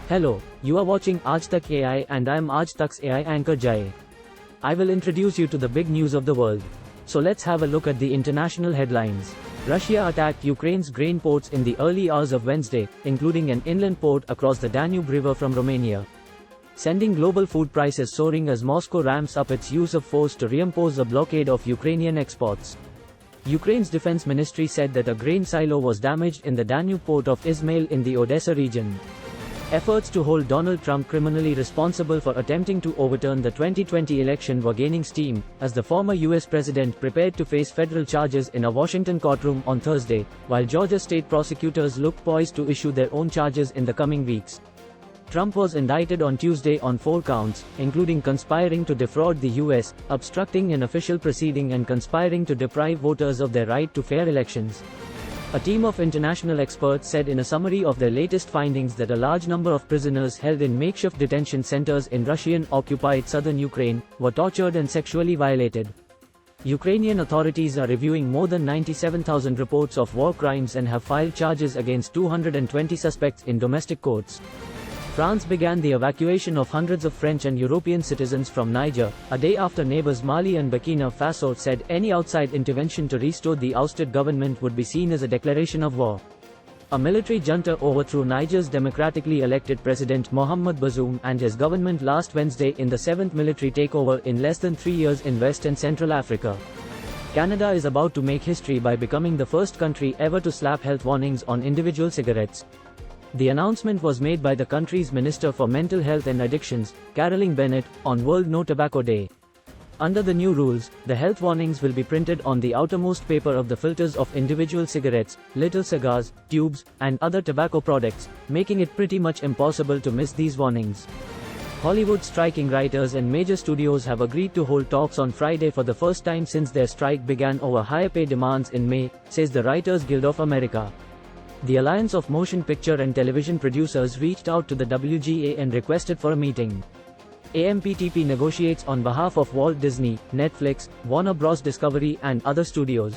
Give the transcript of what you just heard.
Hello, you are watching Aaj Tak AI and I am Aaj Tak's AI anchor Jai. I will introduce you to the big news of the world. So let's have a look at the international headlines. Russia attacked Ukraine's grain ports in the early hours of Wednesday, including an inland port across the Danube River from Romania, sending global food prices soaring as Moscow ramps up its use of force to reimpose a blockade of Ukrainian exports. Ukraine's defense ministry said that a grain silo was damaged in the Danube port of Izmail in the Odessa region. Efforts to hold Donald Trump criminally responsible for attempting to overturn the 2020 election were gaining steam, as the former US president prepared to face federal charges in a Washington courtroom on Thursday, while Georgia state prosecutors looked poised to issue their own charges in the coming weeks. Trump was indicted on Tuesday on 4 counts, including conspiring to defraud the US, obstructing an official proceeding and conspiring to deprive voters of their right to fair elections. A team of international experts said in a summary of their latest findings that a large number of prisoners held in makeshift detention centers in Russian-occupied southern Ukraine were tortured and sexually violated. Ukrainian authorities are reviewing more than 97,000 reports of war crimes and have filed charges against 220 suspects in domestic courts. France began the evacuation of hundreds of French and European citizens from Niger, a day after neighbors Mali and Burkina Faso said any outside intervention to restore the ousted government would be seen as a declaration of war. A military junta overthrew Niger's democratically elected president Mohamed Bazoum and his government last Wednesday in the 7th military takeover in less than 3 years in West and Central Africa. Canada is about to make history by becoming the first country ever to slap health warnings on individual cigarettes. The announcement was made by the country's Minister for Mental Health and Addictions, Caroline Bennett, on World No Tobacco Day. Under the new rules, the health warnings will be printed on the outermost paper of the filters of individual cigarettes, little cigars, tubes, and other tobacco products, making it pretty much impossible to miss these warnings. Hollywood's striking writers and major studios have agreed to hold talks on Friday for the first time since their strike began over higher pay demands in May, says the Writers Guild of America. The Alliance of Motion Picture and Television Producers reached out to the WGA and requested for a meeting. AMPTP negotiates on behalf of Walt Disney, Netflix, Warner Bros. Discovery and other studios.